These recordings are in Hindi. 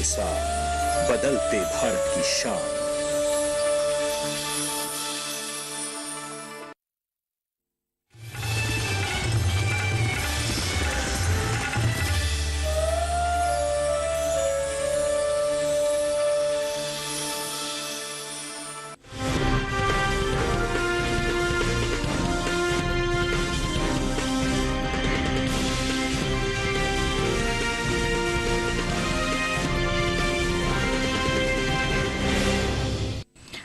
साथ बदलते भारत की शान।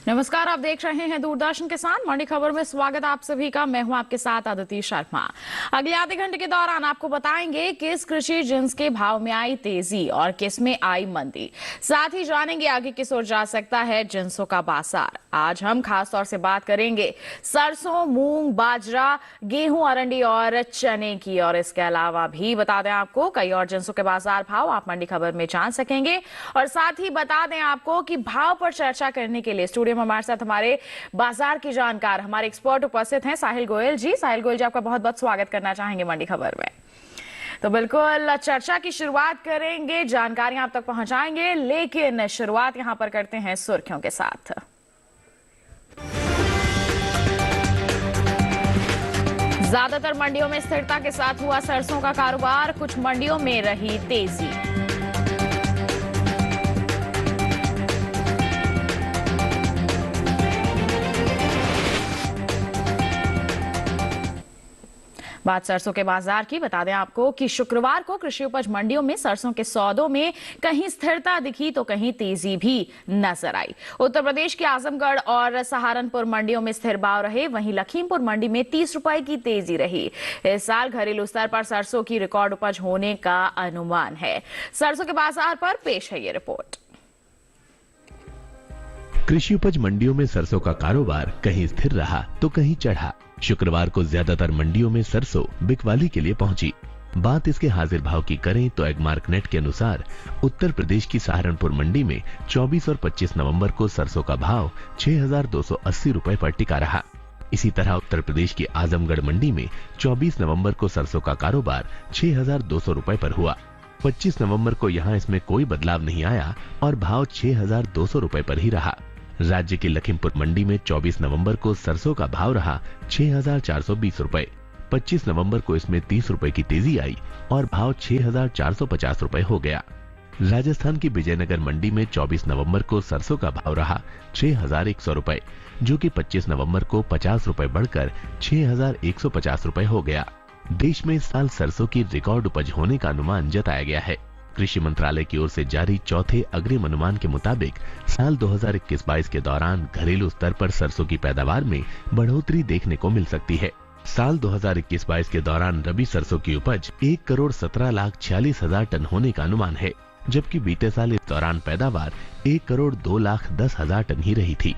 नमस्कार, आप देख रहे हैं दूरदर्शन किसान मंडी खबर में स्वागत आप सभी का। मैं हूं आपके साथ अदिति शर्मा। अगले आधे घंटे के दौरान आपको बताएंगे किस कृषि जिन्स के भाव में आई तेजी और किस में आई मंदी। साथ ही जानेंगे आगे किस ओर जा सकता है जिन्सों का बाजार। आज हम खास तौर से बात करेंगे सरसों, मूंग, बाजरा, गेहूं, अरंडी और चने की। और इसके अलावा भी बता दें आपको कई और जिन्सों के बाजार भाव आप मंडी खबर में जान सकेंगे। और साथ ही बता दें आपको कि भाव पर चर्चा करने के लिए स्टूडियो में हमारे साथ हमारे बाजार की जानकार, हमारे एक्सपर्ट उपस्थित हैं साहिल गोयल जी। साहिल गोयल जी, आपका बहुत बहुत स्वागत करना चाहेंगे मंडी खबर में। तो बिल्कुल चर्चा की शुरुआत करेंगे, जानकारियां आप तक पहुंचाएंगे, लेकिन शुरुआत यहां पर करते हैं सुर्खियों के साथ। ज्यादातर मंडियों में स्थिरता के साथ हुआ सरसों का कारोबार, कुछ मंडियों में रही तेजी। बात सरसों के बाजार की, बता दें आपको कि शुक्रवार को कृषि उपज मंडियों में सरसों के सौदों में कहीं स्थिरता दिखी तो कहीं तेजी भी नजर आई। उत्तर प्रदेश के आजमगढ़ और सहारनपुर मंडियों में स्थिर भाव रहे, वहीं लखीमपुर मंडी में 30 रुपए की तेजी रही। इस साल घरेलू स्तर पर सरसों की रिकॉर्ड उपज होने का अनुमान है। सरसों के बाजार पर पेश है ये रिपोर्ट। कृषि उपज मंडियों में सरसों का कारोबार कहीं स्थिर रहा तो कहीं चढ़ा। शुक्रवार को ज्यादातर मंडियों में सरसों बिकवाली के लिए पहुंची। बात इसके हाजिर भाव की करें तो एगमार्क नेट के अनुसार उत्तर प्रदेश की सहारनपुर मंडी में 24 और 25 नवंबर को सरसों का भाव 6,280 रुपए पर टिका रहा। इसी तरह उत्तर प्रदेश की आजमगढ़ मंडी में 24 नवंबर को सरसों का कारोबार 6,200 रुपए पर हुआ। 25 नवंबर को यहां इसमें कोई बदलाव नहीं आया और भाव 6,200 रुपए पर ही रहा। राज्य की लखीमपुर मंडी में 24 नवंबर को सरसों का भाव रहा 6,420 रुपए। 25 नवंबर को इसमें 30 रुपए की तेजी आई और भाव 6,450 रुपए हो गया। राजस्थान की विजयनगर मंडी में 24 नवंबर को सरसों का भाव रहा 6,100 रुपए, जो कि 25 नवंबर को 50 रुपए बढ़कर 6,150 रुपए हो गया। देश में इस साल सरसों की रिकॉर्ड उपज होने का अनुमान जताया गया है। कृषि मंत्रालय की ओर से जारी चौथे अग्रिम अनुमान के मुताबिक साल 2021-22 के दौरान घरेलू स्तर पर सरसों की पैदावार में बढ़ोतरी देखने को मिल सकती है। साल 2021-22 के दौरान रबी सरसों की उपज 1,17,46,000 टन होने का अनुमान है, जबकि बीते साल इस दौरान पैदावार 1,02,10,000 टन ही रही थी।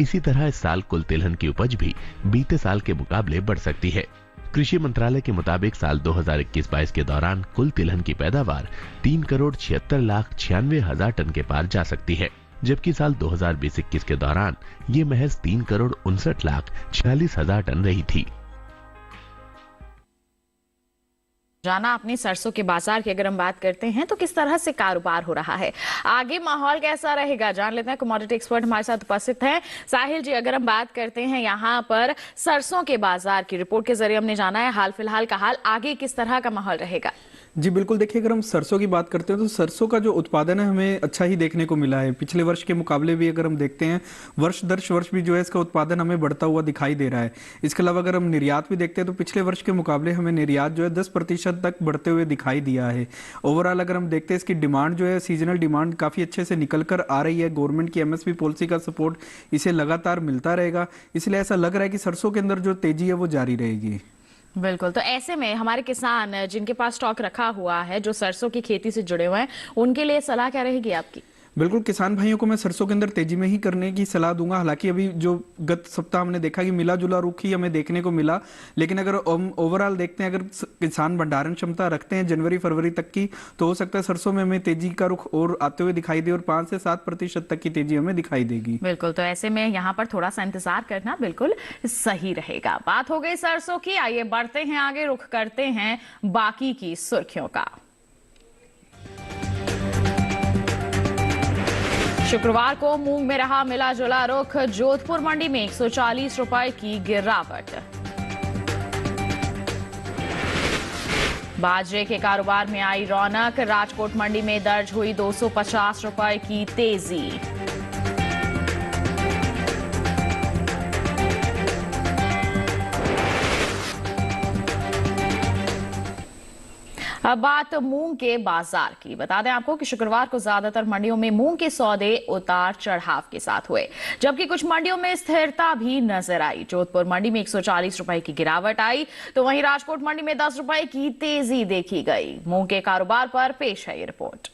इसी तरह इस साल कुल तिलहन की उपज भी बीते साल के मुकाबले बढ़ सकती है। कृषि मंत्रालय के मुताबिक साल 2021-22 के दौरान कुल तिलहन की पैदावार 3,76,96,000 टन के पार जा सकती है, जबकि साल 2020-21 के दौरान ये महज 3,59,46,000 टन रही थी। जाना अपनी सरसों के बाजार की अगर हम बात करते हैं तो किस तरह से कारोबार हो रहा है, आगे माहौल कैसा रहेगा, जान लेते हैं। कमोडिटी एक्सपर्ट हमारे साथ उपस्थित हैं। साहिल जी, अगर हम बात करते हैं यहाँ पर सरसों के बाजार की, रिपोर्ट के जरिए हमने जाना है हाल फिलहाल का हाल, आगे किस तरह का माहौल रहेगा? जी बिल्कुल, देखिए अगर हम सरसों की बात करते हैं तो सरसों का जो उत्पादन है हमें अच्छा ही देखने को मिला है। पिछले वर्ष के मुकाबले भी अगर हम देखते हैं वर्ष दर वर्ष भी जो है इसका उत्पादन हमें बढ़ता हुआ दिखाई दे रहा है। इसके अलावा अगर हम निर्यात भी देखते हैं तो पिछले वर्ष के मुकाबले हमें निर्यात जो है 10% तक बढ़ते हुए दिखाई दिया है। ओवरऑल अगर हम देखते हैं इसकी डिमांड जो है, सीजनल डिमांड काफ़ी अच्छे से निकल कर आ रही है। गवर्नमेंट की MSP पॉलिसी का सपोर्ट इसे लगातार मिलता रहेगा, इसलिए ऐसा लग रहा है कि सरसों के अंदर जो तेजी है वो जारी रहेगी। बिल्कुल, तो ऐसे में हमारे किसान जिनके पास स्टॉक रखा हुआ है, जो सरसों की खेती से जुड़े हुए हैं, उनके लिए सलाह क्या रहेगी आपकी? बिल्कुल, किसान भाइयों को मैं सरसों के अंदर तेजी में ही करने की सलाह दूंगा। हालांकि अभी जो गत सप्ताह हमने देखा कि मिला जुला रुख ही हमें देखने को मिला, लेकिन अगर हम ओवरऑल देखते हैं, अगर किसान भंडारण क्षमता रखते हैं जनवरी फरवरी तक की, तो हो सकता है सरसों में हमें तेजी का रुख और आते हुए दिखाई दे और 5 से 7% तक की तेजी हमें दिखाई देगी। बिल्कुल, तो ऐसे में यहाँ पर थोड़ा सा इंतजार करना बिल्कुल सही रहेगा। बात हो गई सरसों की, आइए बढ़ते हैं आगे, रुख करते हैं बाकी की सुर्खियों का। शुक्रवार को मूंग में रहा मिला जुला रुख। जोधपुर मंडी में 140 रुपए की गिरावट। बाजरे के कारोबार में आई रौनक। राजकोट मंडी में दर्ज हुई 250 रुपए की तेजी। अब बात मूंग के बाजार की। बता दें आपको कि शुक्रवार को ज्यादातर मंडियों में मूंग के सौदे उतार चढ़ाव के साथ हुए, जबकि कुछ मंडियों में स्थिरता भी नजर आई। जोधपुर मंडी में 140 रुपए की गिरावट आई, तो वहीं राजकोट मंडी में 10 रुपए की तेजी देखी गई। मूंग के कारोबार पर पेश है ये रिपोर्ट।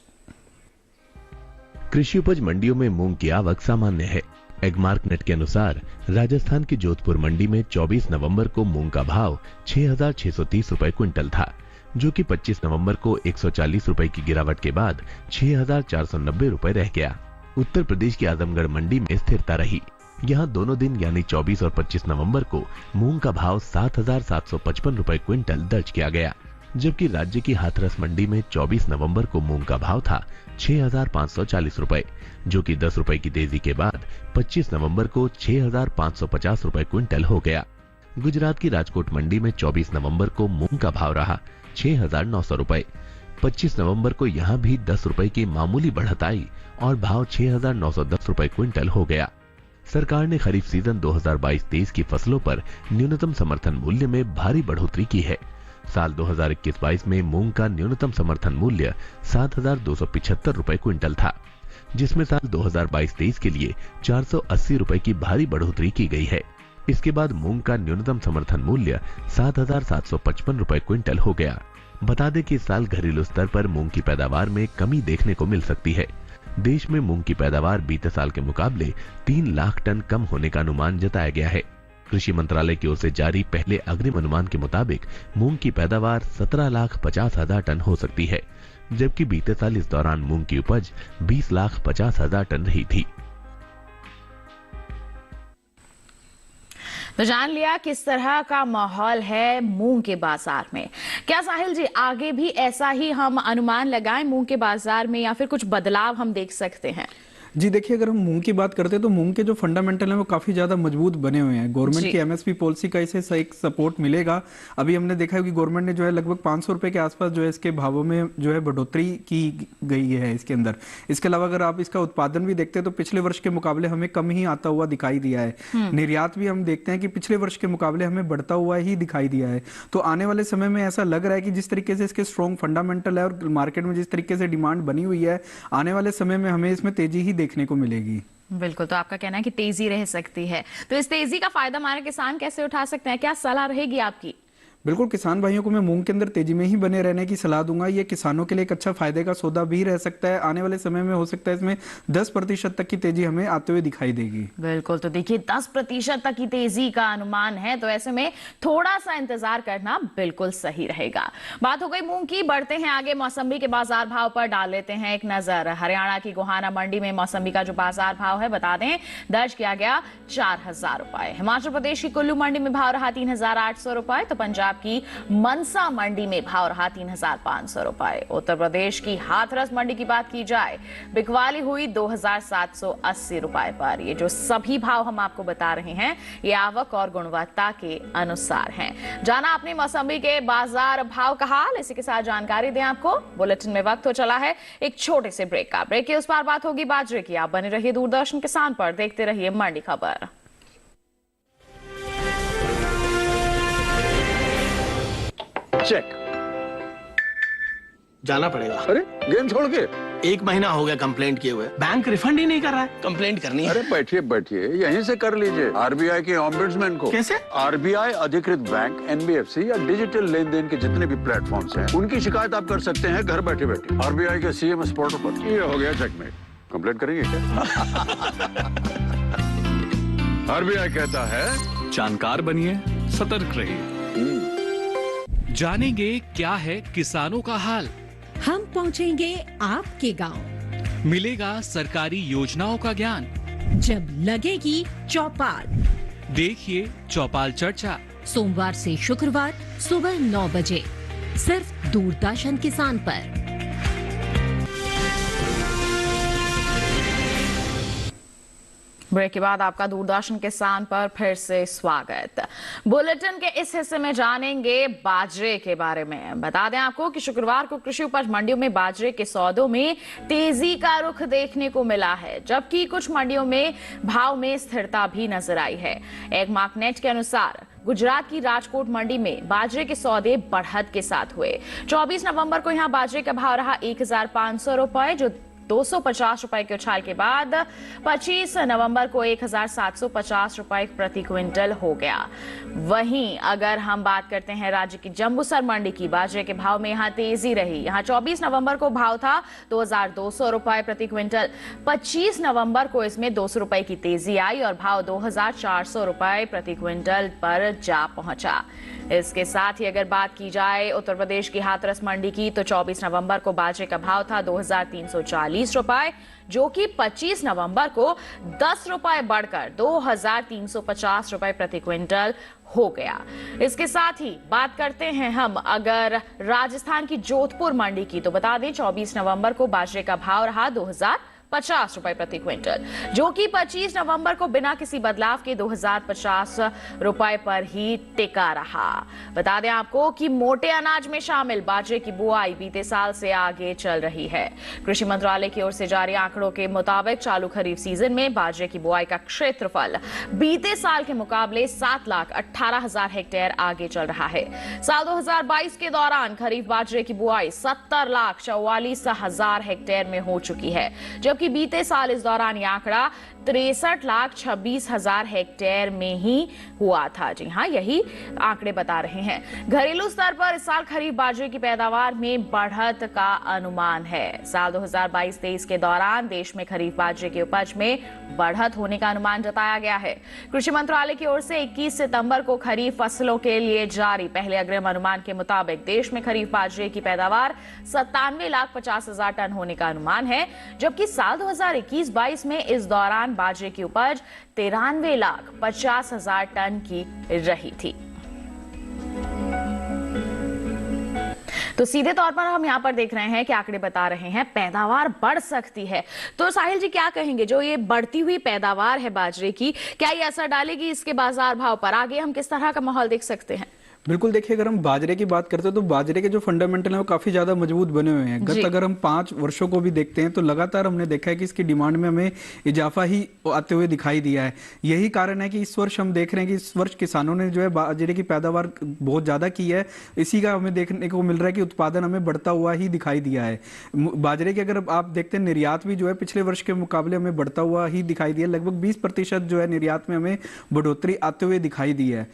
कृषि उपज मंडियों में मूंग की आवक सामान्य है। एगमार्क नेट के अनुसार राजस्थान की जोधपुर मंडी में 24 नवंबर को मूंग का भाव 6,630 रुपए क्विंटल था, जो कि 25 नवंबर को 140 रुपए की गिरावट के बाद 6,490 रुपए रह गया। उत्तर प्रदेश की आजमगढ़ मंडी में स्थिरता रही। यहां दोनों दिन यानी 24 और 25 नवंबर को मूंग का भाव 7,755 रुपए क्विंटल दर्ज किया गया, जबकि राज्य की हाथरस मंडी में 24 नवंबर को मूंग का भाव था 6,540 रुपए, जो कि 10 रुपए की तेजी के बाद 25 नवंबर को 6,550 रुपए क्विंटल हो गया। गुजरात की राजकोट मंडी में 24 नवंबर को मूंग का भाव रहा 6,900 रुपए। 25 नवंबर को यहां भी 10 रुपए की मामूली बढ़त आई और भाव 6,910 रुपए क्विंटल हो गया। सरकार ने खरीफ सीजन 2022-23 की फसलों पर न्यूनतम समर्थन मूल्य में भारी बढ़ोतरी की है। साल 2021-22 में मूंग का न्यूनतम समर्थन मूल्य 7,275 रुपए क्विंटल था, जिसमें साल 2022-23 के लिए 480 रुपए की भारी बढ़ोतरी की गई है। इसके बाद मूंग का न्यूनतम समर्थन मूल्य 7,755 रुपए क्विंटल हो गया। बता दें कि इस साल घरेलू स्तर पर मूंग की पैदावार में कमी देखने को मिल सकती है। देश में मूंग की पैदावार बीते साल के मुकाबले 3 लाख टन कम होने का अनुमान जताया गया है। कृषि मंत्रालय की ओर से जारी पहले अग्रिम अनुमान के मुताबिक मूंग की पैदावार 17,50,000 टन हो सकती है, जबकि बीते साल इस दौरान मूंग की उपज 20,50,000 टन रही थी। तो जान लिया किस तरह का माहौल है मूंग के बाजार में। क्या साहिल जी, आगे भी ऐसा ही हम अनुमान लगाएं मूंग के बाजार में, या फिर कुछ बदलाव हम देख सकते हैं? जी देखिए, अगर हम मूंग की बात करते हैं तो मूंग के जो फंडामेंटल हैं वो काफी ज्यादा मजबूत बने हुए हैं। गवर्नमेंट की एमएसपी पॉलिसी का इसे एक सपोर्ट मिलेगा। अभी हमने देखा है कि गवर्नमेंट ने जो है लगभग 500 रुपए के आसपास जो है इसके भावों में जो है बढ़ोतरी की गई है इसके अंदर। इसके अलावा अगर आप इसका उत्पादन भी देखते हैं तो पिछले वर्ष के मुकाबले हमें कम ही आता हुआ दिखाई दिया है। निर्यात भी हम देखते हैं कि पिछले वर्ष के मुकाबले हमें बढ़ता हुआ ही दिखाई दिया है। तो आने वाले समय में ऐसा लग रहा है कि जिस तरीके से इसके स्ट्रॉन्ग फंडामेंटल है और मार्केट में जिस तरीके से डिमांड बनी हुई है, आने वाले समय में हमें इसमें तेजी ही देखने को मिलेगी। बिल्कुल, तो आपका कहना है कि तेजी रह सकती है। तो इस तेजी का फायदा हमारे किसान कैसे उठा सकते हैं? क्या सलाह रहेगी आपकी? बिल्कुल, किसान भाइयों को मैं मूंग के अंदर तेजी में ही बने रहने की सलाह दूंगा। ये किसानों के लिए एक अच्छा फायदे का सौदा भी रह सकता है। आने वाले समय में हो सकता है इसमें 10% तक की तेजी हमें आते हुए दिखाई देगी। बिल्कुल, तो देखिए 10% तक की तेजी का अनुमान है, तो ऐसे में थोड़ा सा इंतजार करना बिल्कुल सही रहेगा। बात हो गई मूंग की, बढ़ते हैं आगे मौसम्बी के बाजार भाव पर डाल लेते हैं एक नजर। हरियाणा की गोहाना मंडी में मौसम्बी का जो बाजार भाव है बता दें, दर्ज किया गया 4,000 रुपए। हिमाचल प्रदेश की कुल्लू मंडी में भाव रहा 3,800 रुपए, तो पंजाब की मनसा मंडी में भाव रहा 3,500 रुपए। उत्तर प्रदेश की हाथरस मंडी की बात की जाए, बिकवाली हुई 2,780 रुपए पर। ये जो सभी भाव हम आपको बता रहे हैं, ये आवक और गुणवत्ता के अनुसार हैं। जाना आपने मौसम्बी के बाजार भाव का हाल, इसी के साथ जानकारी दें आपको। बुलेटिन में वक्त हो चला है एक छोटे से ब्रेक का। ब्रेक के उस पार बात होगी बाजरे की। आप बने रहिए दूरदर्शन किसान पर, देखते रहिए मंडी खबर। चेक जाना पड़ेगा। अरे गेम छोड़ के 1 महीना हो गया कंप्लेंट किए हुए, बैंक रिफंड ही नहीं कर रहा है। कंप्लेंट करनी है। अरे बैठिए बैठिए, यहीं से कर लीजिए आरबीआई के ऑम्बुड्समैन को। कैसे? आरबीआई अधिकृत बैंक, एनबीएफसी या डिजिटल लेन देन के जितने भी प्लेटफॉर्म्स हैं, उनकी शिकायत आप कर सकते हैं घर बैठे बैठे। आरबीआई के सीएमएस पोर्टल पर। ये हो गया चेकमेट। कंप्लेंट करेंगे क्या? आरबीआई कहता है जानकार बनिए, सतर्क रहिए। जानेंगे क्या है किसानों का हाल। हम पहुंचेंगे आपके गांव। मिलेगा सरकारी योजनाओं का ज्ञान। जब लगेगी चौपाल, देखिए चौपाल चर्चा, सोमवार से शुक्रवार सुबह 9 बजे, सिर्फ दूरदर्शन किसान पर। ब्रेक के बाद आपका दूरदर्शन किसान पर फिर से स्वागत। बुलेटिन के इस हिस्से में जानेंगे बाजरे के बारे में। बता दें आपको कि शुक्रवार को कृषि उपज मंडियों में बाजरे के सौदों में तेजी का रुख देखने को मिला है, जबकि कुछ मंडियों में भाव में स्थिरता भी नजर आई है। एक मार्कनेट के अनुसार गुजरात की राजकोट मंडी में बाजरे के सौदे बढ़त के साथ हुए। 24 नवंबर को यहां बाजरे का भाव रहा 1500 रुपए, जो 250 रुपए के उछाल के बाद 25 नवंबर को 1750 रुपए प्रति क्विंटल हो गया। वहीं अगर हम बात करते हैं राज्य की जंबूसर मंडी की, बाजरे के भाव में यहां तेजी रही। यहां 24 नवंबर को भाव था 2200 रुपए प्रति क्विंटल। 25 नवंबर को इसमें 200 रुपए की तेजी आई और भाव 2400 रुपए प्रति क्विंटल पर जा पहुंचा। इसके साथ ही अगर बात की जाए उत्तर प्रदेश की हाथरस मंडी की, तो 24 नवंबर को बाजरे का भाव था 2340 रुपए, जो कि 25 नवंबर को 10 रुपए बढ़कर 2350 रुपए प्रति क्विंटल हो गया। इसके साथ ही बात करते हैं हम अगर राजस्थान की जोधपुर मंडी की, तो बता दें 24 नवंबर को बाजरे का भाव रहा 2050 रुपए प्रति क्विंटल, जो कि 25 नवंबर को बिना किसी बदलाव के 2050 रुपए पर ही टिका रहा। बता दें आपको कि मोटे अनाज में शामिल बाजरे की बुआई बीते साल से आगे चल रही है। कृषि मंत्रालय की ओर से जारी आंकड़ों के मुताबिक चालू खरीफ सीजन में बाजरे की बुआई का क्षेत्रफल बीते साल के मुकाबले 7,18,000 हेक्टेयर आगे चल रहा है। साल 2022 के दौरान खरीफ बाजरे की बुआई 70,44,000 हेक्टेयर में हो चुकी है, जबकि बीते साल इस दौरान यह आंकड़ा 63,26,000 हेक्टेयर में ही हुआ था। जी हां, यही आंकड़े बता रहे हैं। घरेलू स्तर पर इस साल खरीफ बाजरे की पैदावार में बढ़त का अनुमान है। साल 2022-23 के दौरान देश में खरीफ बाजरे की उपज में बढ़त होने का अनुमान जताया गया है। कृषि मंत्रालय की ओर से 21 सितंबर को खरीफ फसलों के लिए जारी पहले अग्रिम अनुमान के मुताबिक देश में खरीफ बाजरे की पैदावार 97,50,000 टन होने का अनुमान है, जबकि साल 2021-22 में इस दौरान बाजरे की उपज 93,50,000 टन की रही थी। तो सीधे तौर पर हम यहाँ पर देख रहे हैं कि आंकड़े बता रहे हैं पैदावार बढ़ सकती है। तो साहिल जी क्या कहेंगे, जो ये बढ़ती हुई पैदावार है बाजरे की, क्या ये असर डालेगी इसके बाजार भाव पर? आगे हम किस तरह का माहौल देख सकते हैं? बिल्कुल, देखिए अगर हम बाजरे की बात करते हैं तो बाजरे के जो फंडामेंटल हैं वो काफी ज्यादा मजबूत बने हुए हैं। गत अगर हम 5 वर्षों को भी देखते हैं तो लगातार हमने देखा है कि इसकी डिमांड में हमें इजाफा ही आते हुए दिखाई दिया है। यही कारण है कि इस वर्ष हम देख रहे हैं कि इस वर्ष किसानों ने जो है बाजरे की पैदावार बहुत ज्यादा की है। इसी का हमें देखने को मिल रहा है कि उत्पादन हमें बढ़ता हुआ ही दिखाई दिया है। बाजरे के अगर आप देखते हैं निर्यात भी जो है पिछले वर्ष के मुकाबले हमें बढ़ता हुआ ही दिखाई दिया। लगभग 20% जो है निर्यात में हमें बढ़ोतरी आते हुए दिखाई दी है।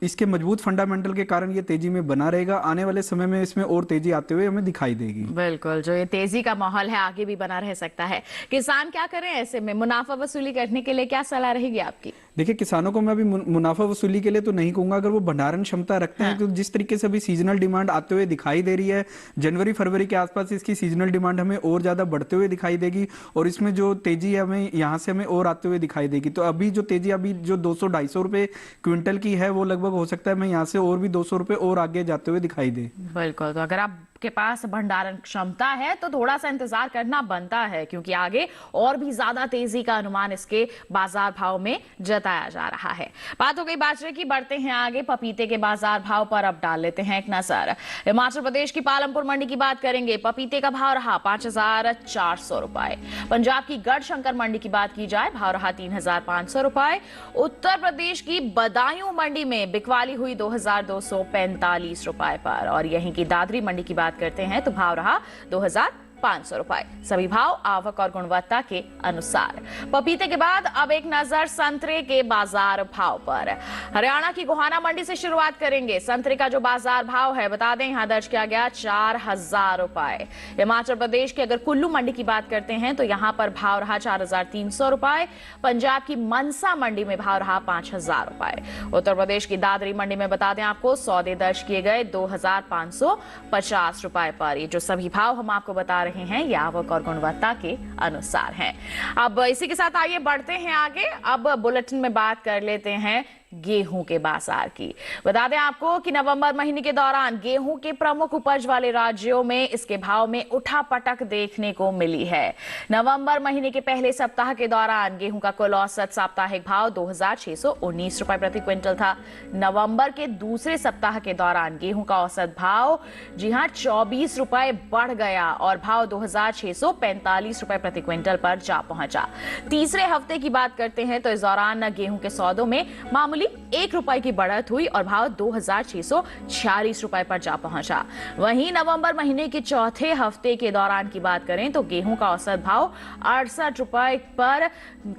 इसके मजबूत फंडामेंटल के कारण ये तेजी में बना रहेगा। आने वाले समय में इसमें और तेजी आते हुए हमें दिखाई देगी। बिल्कुल, जो ये तेजी का माहौल है आगे भी बना रह सकता है। किसान क्या करें ऐसे में? मुनाफा वसूली करने के लिए क्या सलाह रहेगी आपकी? देखिए, किसानों को मैं अभी मुनाफा वसूली के लिए तो नहीं कहूंगा। अगर वो भंडारण क्षमता रखते हैं तो जिस तरीके से अभी सीजनल डिमांड आते हुए दिखाई दे रही है, जनवरी फरवरी के आसपास इसकी सीजनल डिमांड हमें और ज्यादा बढ़ते हुए दिखाई देगी और इसमें जो तेजी है हमें यहाँ से हमें और आते हुए दिखाई देगी। तो अभी जो तेजी अभी जो 200-250 रुपए क्विंटल की है वो लगभग हो सकता है मैं यहाँ से और भी 200 रुपए और आगे जाते हुए दिखाई दे। बिल्कुल, तो अगर आपके पास भंडारण क्षमता है तो थोड़ा सा इंतजार करना बनता है, क्योंकि आगे और भी ज्यादा तेजी का अनुमान इसके बाजार भाव में जताया जा रहा है। बात हो गई बाजरे की, बढ़ते हैं आगे पपीते के बाजार भाव पर। अब डाल लेते हैं एक नजर। हिमाचल प्रदेश की पालमपुर मंडी की बात करेंगे। पपीते का भाव रहा 5,400 रुपए। पंजाब की गढ़शंकर मंडी की बात की जाए, भाव रहा 3,500 रुपए। उत्तर प्रदेश की बदायूं मंडी में बिकवाली हुई 2,245 रुपए पर और यहीं की दादरी मंडी की बात करते हैं तो भाव रहा 2,500 रुपए। सभी भाव आवक और गुणवत्ता के अनुसार। पपीते के बाद अब एक नजर संतरे के बाजार भाव पर। हरियाणा की गोहाना मंडी से शुरुआत करेंगे। संतरे का जो बाजार भाव है बता दें यहां दर्ज किया गया 4,000 रुपए। हिमाचल प्रदेश की अगर कुल्लू मंडी की बात करते हैं तो यहां पर भाव रहा 4,300 रुपए। पंजाब की मनसा मंडी में भाव रहा 5,000 रुपए। उत्तर प्रदेश की दादरी मंडी में बता दें आपको सौदे दर्ज किए गए 2,550 रुपए पर। ये जो सभी भाव हम आपको बता रहे हैं ये आवक और गुणवत्ता के अनुसार हैं। अब इसी के साथ आइए बढ़ते हैं आगे। अब बुलेटिन में बात कर लेते हैं गेहूं के बाजार की। बता दें आपको कि नवंबर महीने के दौरान गेहूं के प्रमुख उपज वाले राज्यों में इसके भाव में उठापटक देखने को मिली है। नवंबर महीने के पहले सप्ताह के दौरान गेहूं का कुल औसत साप्ताहिक भाव 2619 रुपए प्रति क्विंटल था। नवंबर के दूसरे सप्ताह के दौरान गेहूं का औसत भाव जी हां 24 रुपए बढ़ गया और भाव 2645 रुपए प्रति क्विंटल पर जा पहुंचा। तीसरे हफ्ते की बात करते हैं तो इस दौरान गेहूं के सौदों में मामूली 1 रुपए की बढ़त हुई और भाव 2646 रुपए पर जा पहुंचा। वहीं नवंबर महीने के चौथे हफ्ते के दौरान की बात करें तो गेहूं का औसत भाव 68 रुपए पर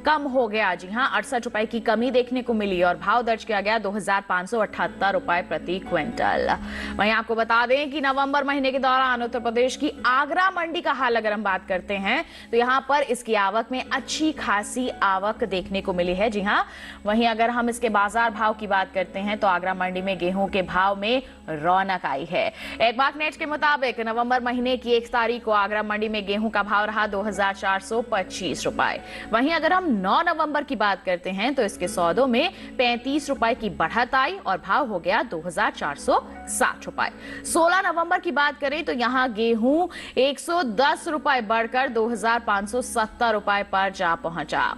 कम हो गया। जी हां, 68 रुपए की कमी देखने को मिली और भाव दर्ज किया गया 2578 रुपए प्रति क्विंटल। वहीं आपको बता दें कि नवंबर महीने के दौरान उत्तर प्रदेश की आगरा मंडी का हाल अगर हम बात करते हैं तो यहां पर इसकी आवक में अच्छी खासी आवक देखने को मिली है। जी हां, वहीं अगर हम इसके बाजार भाव की बात करते हैं तो आगरा मंडी में गेहूं के भाव में रौनक आई है। एकमार्क नेट के मुताबिक नवंबर महीने की 1 तारीख को आगरा मंडी में गेहूं का भाव रहा 2425 रुपए। वहीं अगर हम 9 नवंबर की बात करते हैं तो इसके सौदों में 35 रुपए की बढ़त आई और भाव हो गया 2460 रुपए। 16 नवंबर की बात करें तो यहां गेहूं 110 रुपए बढ़कर 2570 रुपए पर जा पहुंचा।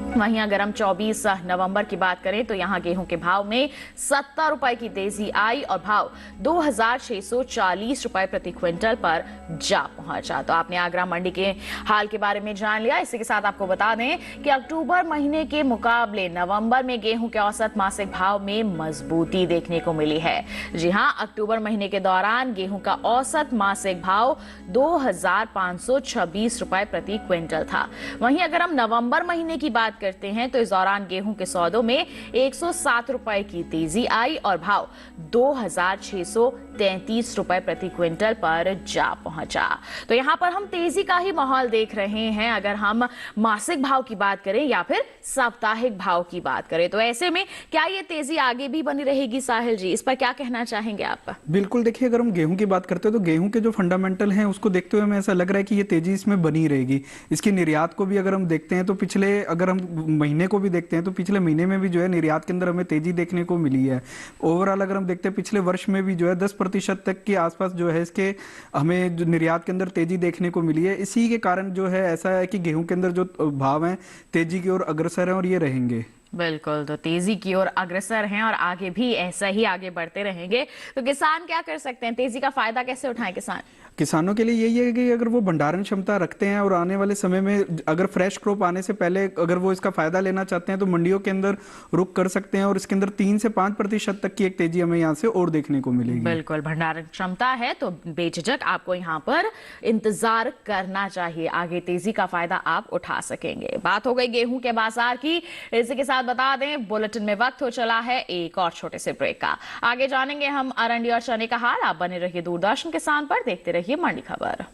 वहीं अगर हम 24 नवंबर की बात करें तो यहां गेहूं के भाव में 70 रुपए की तेजी आई और भाव 2640 रुपए प्रति क्विंटल पर जा पहुंचा। तो आपने आगरा मंडी के हाल के बारे में जान लिया। इसी के साथ आपको बता दें कि अक्टूबर महीने के मुकाबले नवंबर में गेहूं के औसत मासिक भाव में मजबूती देखने को मिली है। जी हां, अक्टूबर महीने के दौरान गेहूं का औसत मासिक भाव 2526 रुपए प्रति क्विंटल था। वहीं अगर हम नवंबर महीने की बात करते हैं तो इस दौरान गेहूं के सौदों में 107 रुपए की तेजी आई और भाव 2633 रुपए प्रति क्विंटल पर जा पहुंचा। तो यहां पर हम तेजी का ही माहौल देख रहे हैं अगर हम मासिक भाव की बात करें या फिर साप्ताहिक भाव की बात करें। तो ऐसे में क्या ये तेजी आगे भी बनी रहेगी? साहिल जी, इस पर क्या कहना चाहेंगे आप? बिल्कुल, देखिए अगर हम गेहूं की बात करते हैं तो गेहूं के जो फंडामेंटल हैं उसको देखते हुए हमें ऐसा लग रहा है कि ये तेजी इसमें बनी रहेगी। इसकी निर्यात को भी अगर हम देखते हैं तो पिछले अगर हम महीने को भी देखते हैं तो पिछले महीने में भी जो है निर्यात के अंदर हमें तेजी देखने को मिली है। ओवरऑल अगर हम देखते हैं पिछले वर्ष में भी जो है 10% तक के आसपास जो है इसके हमें जो निर्यात के अंदर तेजी देखने को मिली है। इसी के कारण जो है ऐसा है कि गेहूं के अंदर जो भाव हैं तेजी की ओर अग्रसर हैं और ये रहेंगे। बिल्कुल, तो तेजी की ओर अग्रसर हैं और आगे भी ऐसा ही आगे बढ़ते रहेंगे। तो किसान क्या कर सकते हैं? तेजी का फायदा कैसे उठाएं किसान? किसानों के लिए यही है कि अगर वो भंडारण क्षमता रखते हैं और आने वाले समय में अगर फ्रेश क्रॉप आने से पहले अगर वो इसका फायदा लेना चाहते हैं तो मंडियों के अंदर रुक कर सकते हैं और इसके अंदर 3 से 5% तक की एक तेजी हमें यहाँ से और देखने को मिलेगी। बिल्कुल, भंडारण क्षमता है तो बेझिझक आपको यहाँ पर इंतजार करना चाहिए। आगे तेजी का फायदा आप उठा सकेंगे। बात हो गई गेहूं के बाजार की। इसी के साथ बता दें बुलेटिन में वक्त हो चला है एक और छोटे से ब्रेक का। आगे जानेंगे हम अरंडी और चने का हाल। आप बने रहिए दूरदर्शन किसान पर, देखते रहिए मंडी खबर।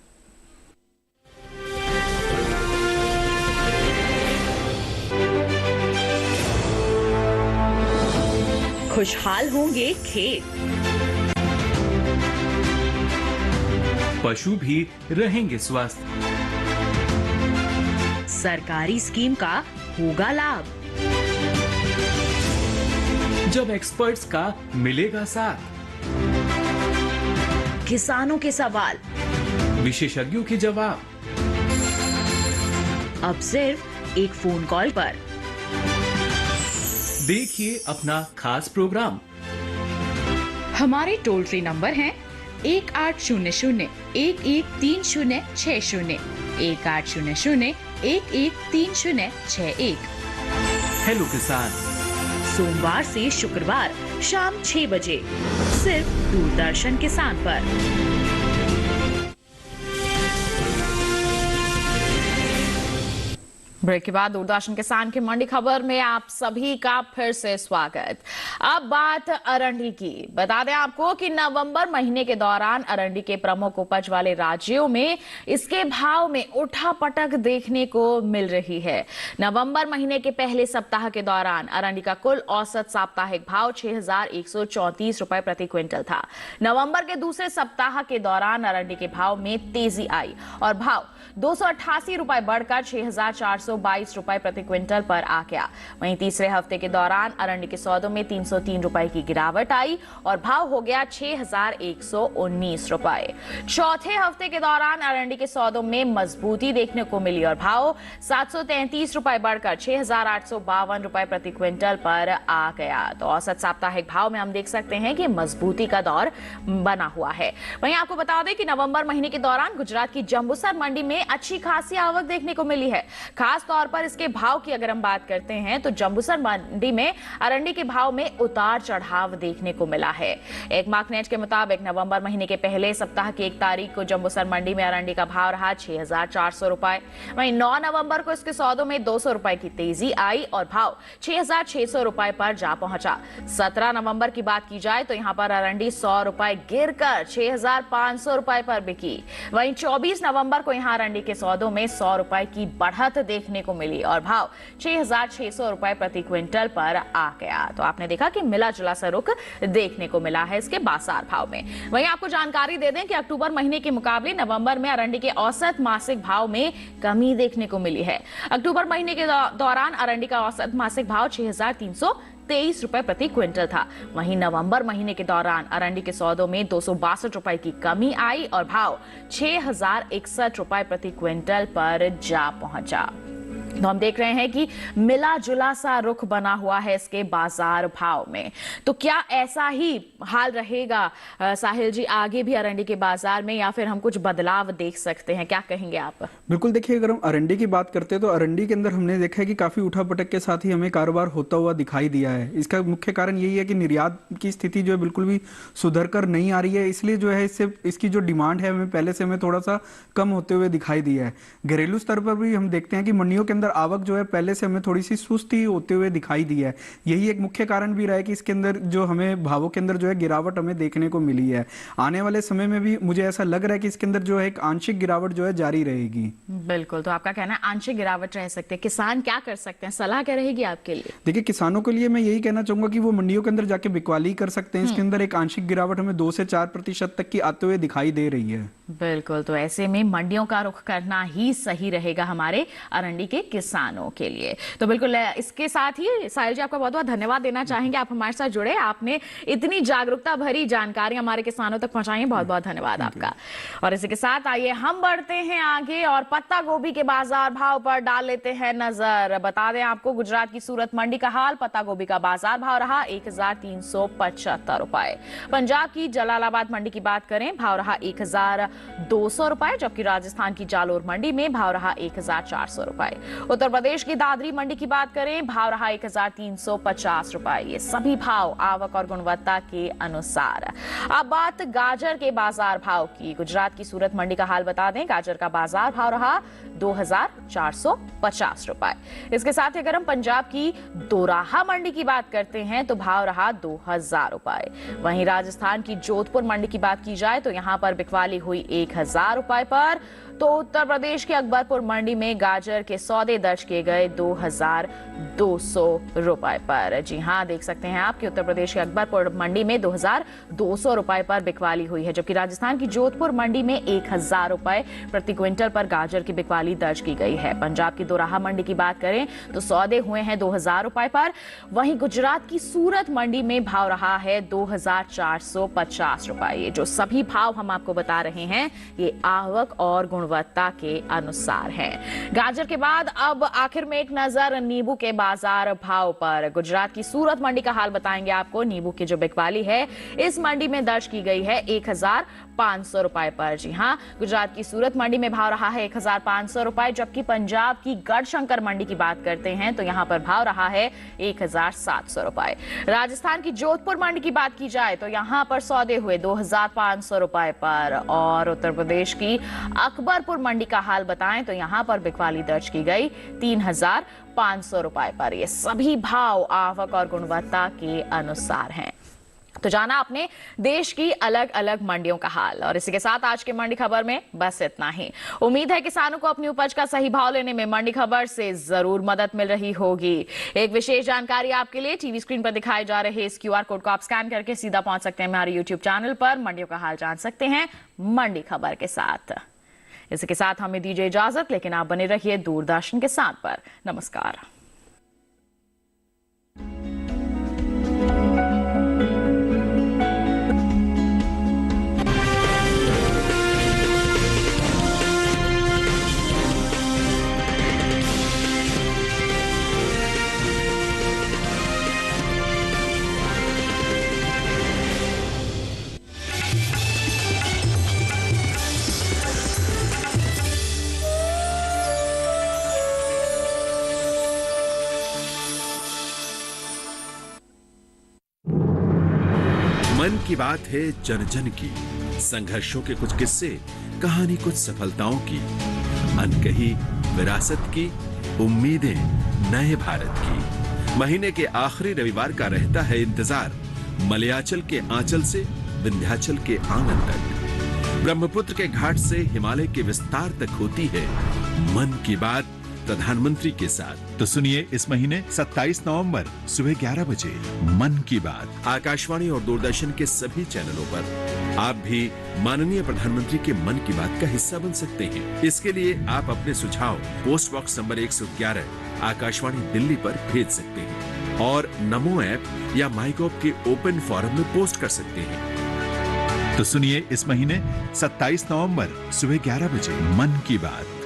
खुशहाल होंगे खेत, पशु भी रहेंगे स्वस्थ। सरकारी स्कीम का होगा लाभ, जब एक्सपर्ट्स का मिलेगा साथ, किसानों के सवाल, विशेषज्ञों के जवाब, अब सिर्फ एक फोन कॉल पर। देखिए अपना खास प्रोग्राम। हमारे टोल फ्री नंबर हैं 1800-113060, 1800-113061। हेलो किसान, सोमवार से शुक्रवार शाम 6 बजे सिर्फ दूरदर्शन किसान पर। ब्रेक के बाद दूरदर्शन किसान की मंडी खबर में आप सभी का फिर से स्वागत। अब बात अरंडी की। बता दें आपको कि नवंबर महीने के दौरान अरंडी के प्रमुख उपज वाले राज्यों में इसके भाव में उठापटक देखने को मिल रही है। नवंबर महीने के पहले सप्ताह के दौरान अरंडी का कुल औसत साप्ताहिक भाव 6134 रुपए प्रति क्विंटल था। नवंबर के दूसरे सप्ताह के दौरान अरंडी के भाव में तेजी आई और भाव 288 रुपए बढ़कर 6400 822 रुपए प्रति क्विंटल पर आ गया। वहीं तीसरे हफ्ते के दौरान अरंडी के सौदों में 303 रुपए की गिरावट आई और भाव हो गया 6,119 रुपए। चौथे हफ्ते के दौरान अरंडी के सौदों में मजबूती देखने को मिली और भाव 733 रुपए बढ़कर 6,852 रुपए प्रति क्विंटल पर आ गया। तो औसत साप्ताहिक भाव में हम देख सकते हैं कि मजबूती का दौर बना हुआ है। वहीं आपको बता दें कि नवंबर महीने के दौरान गुजरात की जंबूसर मंडी में अच्छी खासी आवक देखने को मिली है। खास तौर पर इसके भाव की अगर हम बात करते हैं तो जंबूसर मंडी में अरंडी के भाव में उतार चढ़ाव देखने को मिला है। एक मार्कनेट के मुताबिक नवंबर महीने के पहले सप्ताह की 1 तारीख को जंबूसर मंडी में अरंडी का भाव रहा 6,400 रुपए। वहीं 9 नवंबर को इसके सौदों में 200 रुपए की तेजी आई और भाव 6,600 रुपए पर जा पहुंचा। 17 नवंबर की बात की जाए तो यहां पर अरंडी 100 रुपए गिरकर 6,500 रुपए पर बिकी। वहीं 24 नवंबर को यहां अरंडी के सौदों में 100 रुपए की बढ़त देखने को मिली और भाव 6,600 रुपए प्रति क्विंटल पर आ गया। तो आपने देखा कि मिला जुला सा रुख देखने को मिला है इसके बाजार भाव में। वहीं आपको जानकारी दे दें कि अक्टूबर महीने के मुकाबले नवंबर में अरंडी के औसत मासिक भाव में कमी देखने को मिली है। अक्टूबर महीने के दौरान अरंडी का औसत मासिक भाव 6,323 रुपए प्रति क्विंटल था। वहीं नवंबर महीने के दौरान अरंडी के सौदों में 262 रुपए की कमी आई और भाव 6,061 रुपए प्रति क्विंटल पर जा पहुंचा। तो हम देख रहे हैं कि मिला जुला सा रुख बना हुआ है इसके बाजार भाव में। तो क्या ऐसा ही हाल रहेगा साहिल जी आगे भी अरंडी के बाजार में, या फिर हम कुछ बदलाव देख सकते हैं? क्या कहेंगे आप? बिल्कुल, देखिए अगर हम अरंडी की बात करते हैं तो अरंडी के अंदर हमने देखा है कि काफी उठापटक के साथ ही हमें कारोबार होता हुआ दिखाई दिया है। इसका मुख्य कारण यही है कि निर्यात की स्थिति जो है बिल्कुल भी सुधर कर नहीं आ रही है, इसलिए जो है इसकी जो डिमांड है हमें पहले से हमें थोड़ा सा कम होते हुए दिखाई दिया है। घरेलू स्तर पर भी हम देखते हैं कि मंडियों के अंदर आवक जो है पहले से हमें थोड़ी सी सुस्ती होते हुए दिखाई दी है। यही एक मुख्य कारण भी रहा है कि इसके अंदर जो हमें भावों के अंदर जो है गिरावट हमें देखने को मिली है। आने वाले समय में भी मुझे ऐसा लग रहा है कि इसके अंदर जो है एक आंशिक गिरावट जो है जारी रहेगी। बिल्कुल, तो आपका कहना है आंशिक गिरावट रह सकते हैं। किसान क्या कर सकते हैं, सलाह क्या रहेगी आपके लिए? देखिए किसानों के लिए मैं यही कहना चाहूंगा कि वो मंडियों के अंदर जाके बिकवाली कर सकते हैं। इसके अंदर एक आंशिक गिरावट हमें 2 से 4% तक की आते हुए दिखाई दे रही है। बिल्कुल, तो ऐसे में मंडियों का रुख करना ही सही रहेगा हमारे अरंडी के किसानों के लिए। तो बिल्कुल इसके साथ ही साहिल जी आपका बहुत बहुत धन्यवाद देना चाहेंगे, आप हमारे साथ जुड़े, आपने इतनी जागरूकता भरी जानकारी हमारे किसानों तक पहुंचाई, बहुत बहुत धन्यवाद आपका। और इसी के साथ आइए हम बढ़ते हैं आगे और पत्ता गोभी के बाजार भाव पर डाल लेते हैं नजर। बता दें आपको गुजरात की सूरत मंडी का हाल, पत्ता गोभी का बाजार भाव रहा 1,375 रुपए। पंजाब की जलालाबाद मंडी की बात करें, भाव रहा 1,200 रुपए, जबकि राजस्थान की जालोर मंडी में भाव रहा 1,400 रुपए। उत्तर प्रदेश की दादरी मंडी की बात करें, भाव रहा 1,350 रुपए। ये सभी भाव आवक और गुणवत्ता के अनुसार। अब बात गाजर के बाजार भाव की। गुजरात की सूरत मंडी का हाल बता दें, गाजर का बाजार भाव रहा 2,450 रुपए। इसके साथ अगर हम पंजाब की दोराहा मंडी की बात करते हैं तो भाव रहा 2,000 रुपए। वहीं राजस्थान की जोधपुर मंडी की बात की जाए तो यहां पर बिकवाली हुई 1,000 रुपए पर। तो उत्तर प्रदेश के अकबरपुर मंडी में गाजर के सौदे दर्ज किए गए 2,200 रुपए पर। जी हां, देख सकते हैं आप कि उत्तर प्रदेश के अकबरपुर मंडी में 2,200 रुपए पर बिकवाली हुई है, जबकि राजस्थान की जोधपुर मंडी में 1,000 रुपए प्रति क्विंटल पर गाजर की बिकवाली दर्ज की गई है। पंजाब की दोराहा मंडी की बात करें तो सौदे हुए हैं 2,000 रुपए पर। वहीं गुजरात की सूरत मंडी में भाव रहा है 2,450 रुपए। ये जो सभी भाव हम आपको बता रहे हैं ये आवक और गुणवत्ता के अनुसार है। गाजर के बाद अब आखिर में एक नजर नींबू के बाजार भाव पर। गुजरात की सूरत मंडी का हाल बताएंगे आपको। नींबू की जो बिकवाली है इस मंडी में दर्ज की गई है 1,500 रुपए पर। जी हां, गुजरात की सूरत मंडी में भाव रहा है 1,500 रुपए, जबकि पंजाब की गढ़शंकर मंडी की बात करते हैं तो यहां पर भाव रहा है 1,700 रुपए। राजस्थान की जोधपुर मंडी की बात की जाए तो यहां पर सौदे हुए 2,500 रुपए पर। और उत्तर प्रदेश की अकबरपुर मंडी का हाल बताएं तो यहां पर बिकवाली दर्ज की गई 3,500 रुपए पर। ये सभी भाव आवक और गुणवत्ता के अनुसार हैं। तो जाना आपने देश की अलग अलग मंडियों का हाल। और इसी के साथ आज की मंडी खबर में बस इतना ही। उम्मीद है किसानों को अपनी उपज का सही भाव लेने में मंडी खबर से जरूर मदद मिल रही होगी। एक विशेष जानकारी आपके लिए, टीवी स्क्रीन पर दिखाए जा रहे इस QR कोड को आप स्कैन करके सीधा पहुंच सकते हैं हमारे YouTube चैनल पर। मंडियों का हाल जान सकते हैं मंडी खबर के साथ। इसी के साथ हमें दीजिए इजाजत, लेकिन आप बने रहिए दूरदर्शन के साथ पर। नमस्कार। मन की बात है जन जन की, संघर्षों के कुछ किस्से, कहानी कुछ सफलताओं की, अनकही विरासत की, उम्मीदें नए भारत की। महीने के आखिरी रविवार का रहता है इंतजार, मलयाचल के आंचल से विंध्याचल के आंगन तक, ब्रह्मपुत्र के घाट से हिमालय के विस्तार तक होती है मन की बात प्रधानमंत्री के साथ। तो सुनिए इस महीने 27 नवंबर सुबह 11 बजे मन की बात आकाशवाणी और दूरदर्शन के सभी चैनलों पर। आप भी माननीय प्रधानमंत्री के मन की बात का हिस्सा बन सकते हैं। इसके लिए आप अपने सुझाव post box number 111 Akashvani Delhi पर भेज सकते हैं और नमो ऐप या माईगॉव के ओपन फोरम में पोस्ट कर सकते हैं। तो सुनिए इस महीने 27 नवंबर सुबह 11 बजे मन की बात।